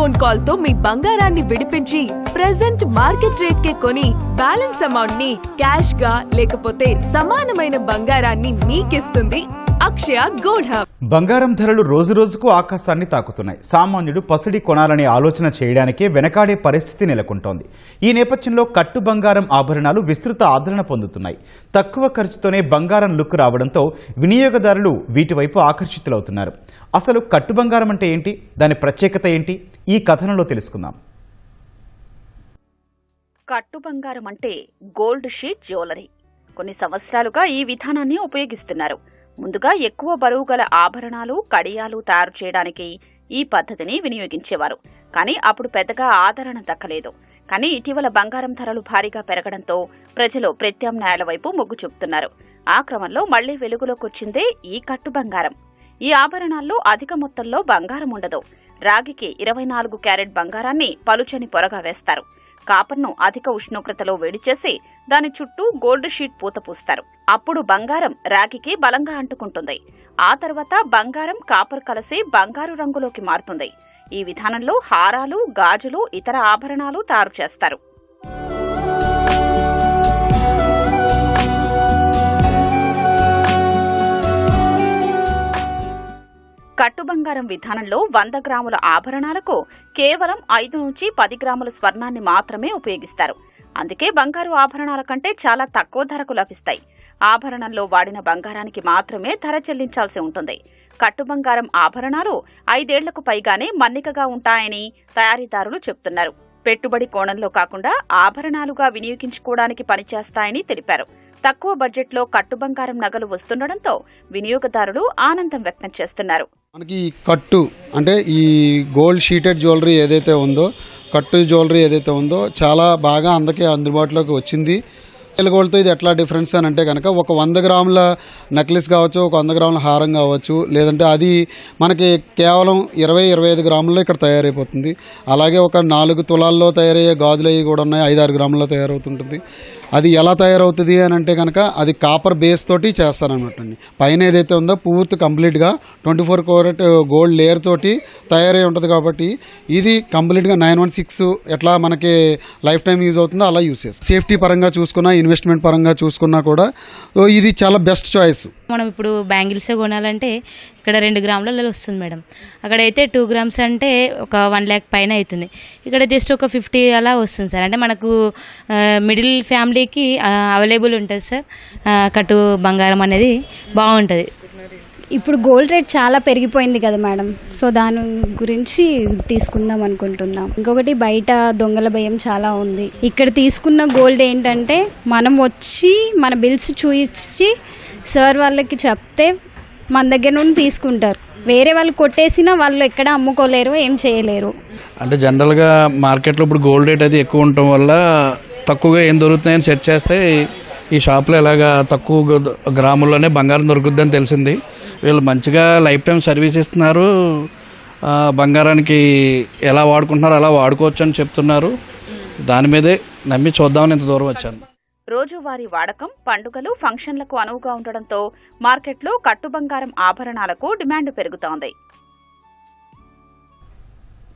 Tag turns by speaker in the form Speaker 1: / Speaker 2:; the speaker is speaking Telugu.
Speaker 1: ఫోన్ కాల్ తో మీ బంగారాన్ని విడిపించి ప్రెజెంట్ మార్కెట్ రేట్ కే కొని బ్యాలెన్స్ అమౌంట్ ని క్యాష్ గా లేకపోతే సమానమైన బంగారాన్ని మీకిస్తుంది అక్షయ గోల్డ్ హబ్.
Speaker 2: బంగారం ధరలు రోజు రోజుకు ఆకాశాన్ని తాకుతున్నాయి. సామాన్యుడు పసిడి కొనాలనే ఆలోచన చేయడానికే వెనకాడే పరిస్థితి నెలకొంటోంది. ఈ నేపథ్యంలో కట్టు బంగారం ఆభరణాలు విస్తృత ఆదరణ పొందుతున్నాయి. తక్కువ ఖర్చుతోనే బంగారం లుక్ రావడంతో వినియోగదారులు వీటి వైపు ఆకర్షితులవుతున్నారు. అసలు కట్టు బంగారం అంటే ఏంటి, దాని ప్రత్యేకత ఏంటి, ఈ కథనంలో తెలుసుకుందాం.
Speaker 3: కట్టు బంగారం అంటే గోల్డ్ షీట్ జ్యువెలరీ. కొన్ని సంవత్సరాలుగా ఈ విధానాన్ని ఉపయోగిస్తున్నారు. ముందుగా ఎక్కువ బరువు గల ఆభరణాలు, కడియాలు తయారు చేయడానికి ఈ పద్ధతిని వినియోగించేవారు. కానీ అప్పుడు పెద్దగా ఆదరణ దక్కలేదు. కానీ ఇటీవల బంగారం ధరలు భారీగా పెరగడంతో ప్రజలు ప్రత్యామ్నాయాల వైపు మొగ్గు చూపుతున్నారు. ఆ క్రమంలో మళ్లీ వెలుగులోకొచ్చిందే ఈ కట్టు బంగారం. ఈ ఆభరణాల్లో అధిక మొత్తంలో బంగారం ఉండదు. రాగికి 24 క్యారెట్ బంగారాన్ని పలుచని పొరగా వేస్తారు. కాపర్ను అధిక ఉష్ణోగ్రతలో వేడి చేసి దాని చుట్టూ గోల్డ్ షీట్ పూత పూస్తారు. అప్పుడు బంగారం రాగికి బలంగా అంటుకుంటుంది. ఆ తర్వాత బంగారం కాపర్ కలిసి బంగారు రంగులోకి మారుతుంది. ఈ విధానంలో హారాలు, గాజులు, ఇతర ఆభరణాలు తయారు చేస్తారు. కట్టు బంగారం విధానంలో 100 గ్రాముల ఆభరణాలకు కేవలం 5 నుంచి 10 గ్రాముల స్వర్ణాన్ని మాత్రమే ఉపయోగిస్తారు. అందుకే బంగారు ఆభరణాల కంటే చాలా తక్కువ ధరకు లభిస్తాయి. ఆభరణంలో వాడిన బంగారానికి మాత్రమే ధర చెల్లించాల్సి ఉంటుంది. కట్టు బంగారం ఆభరణాలు 5 ఏళ్లకు పైగానే మన్నికగా ఉంటాయని తయారీదారులు చెబుతున్నారు. పెట్టుబడి కోణంలో కాకుండా ఆభరణాలుగా వినియోగించుకోవడానికి పనిచేస్తాయని తెలిపారు. తక్కువ బడ్జెట్లో కట్టు బంగారం నగలు వస్తుండటంతో వినియోగదారులు ఆనందం వ్యక్తం చేస్తున్నారు.
Speaker 4: మనకి కట్టు అంటే ఈ గోల్డ్ షీటెడ్ జ్యువెలరీ ఏదైతే ఉందో, కట్టు జ్యువెలరీ ఏదైతే ఉందో చాలా బాగా అందరికీ అందుబాటులోకి వచ్చింది. గోల్డ్తో ఇది ఎట్లా డిఫరెన్స్ అని అంటే కనుక ఒక 100 గ్రాముల నెక్లెస్ కావచ్చు, ఒక 100 గ్రాముల హారం కావచ్చు, లేదంటే అది మనకి కేవలం 20-25 గ్రాముల్లో ఇక్కడ తయారైపోతుంది. అలాగే ఒక 4 తులాల్లో తయారయ్యే గాజులు అవి కూడా ఉన్నాయి, 5-6 గ్రాముల్లో తయారవుతుంటుంది. అది ఎలా తయారవుతుంది అని అంటే కనుక అది కాపర్ బేస్ తోటి చేస్తారనమాట అండి. పైన ఏదైతే ఉందో పూర్తి కంప్లీట్గా 24 క్యారెట్ గోల్డ్ లేయర్ తోటి తయారై ఉంటుంది. కాబట్టి ఇది కంప్లీట్గా 916 ఎట్లా మనకి లైఫ్ టైం యూజ్ అవుతుందో అలా యూజ్ చేస్తాం. సేఫ్టీ పరంగా చూసుకున్నా, ఇన్వెస్ట్మెంట్ పరంగా చూసుకున్నా కూడా ఇది చాలా బెస్ట్ చాయిస్.
Speaker 5: మనం ఇప్పుడు బ్యాంగిల్స్ కొనాలంటే ఇక్కడ 2 గ్రాములలో వస్తుంది మేడం. అక్కడైతే 2 గ్రామ్స్ అంటే ఒక 1 lakh పైన అవుతుంది. ఇక్కడ జస్ట్ ఒక 50 అలా వస్తుంది సార్. అంటే మనకు మిడిల్ ఫ్యామిలీకి అవైలబుల్ ఉంటుంది సార్. కట్టు బంగారం అనేది బాగుంటుంది.
Speaker 6: ఇప్పుడు గోల్డ్ రేట్ చాలా పెరిగిపోయింది కదా మేడం, సో దాని గురించి తీసుకుందాం అనుకుంటున్నాం. ఇంకొకటి బయట దొంగల భయం చాలా ఉంది. ఇక్కడ తీసుకున్న గోల్డ్ ఏంటంటే మనం వచ్చి మన బిల్స్ చూపించి సార్ వాళ్ళకి చెప్తే మన దగ్గర నుండి తీసుకుంటారు. వేరే వాళ్ళు కొట్టేసినా వాళ్ళు ఎక్కడ అమ్ముకోలేరు, ఏం చేయలేరు.
Speaker 7: అంటే జనరల్గా మార్కెట్లో ఇప్పుడు గోల్డ్ రేట్ అది ఎక్కువ ఉండటం వల్ల తక్కువగా ఏం దొరుకుతున్నాయని సెర్చ్ చేస్తే ఈ షాప్లో ఎలాగా తక్కువ గ్రాముల్లోనే బంగారం దొరుకుద్దని తెలిసింది. వీళ్ళు మంచిగా లైఫ్ టైం సర్వీస్ ఇస్తున్నారు. బంగారానికి ఎలా వాడుకుంటున్నారో అలా వాడుకోవచ్చు అని చెప్తున్నారు. దాని మీదే నమ్మి చూద్దామని ఇంత దూరం వచ్చాను.
Speaker 3: రోజువారీ వాడకం, పండుగలు, ఫంక్షన్లకు అనువుగా ఉండడంతో మార్కెట్లో కట్టు బంగారం ఆభరణాలకు డిమాండ్ పెరుగుతోంది.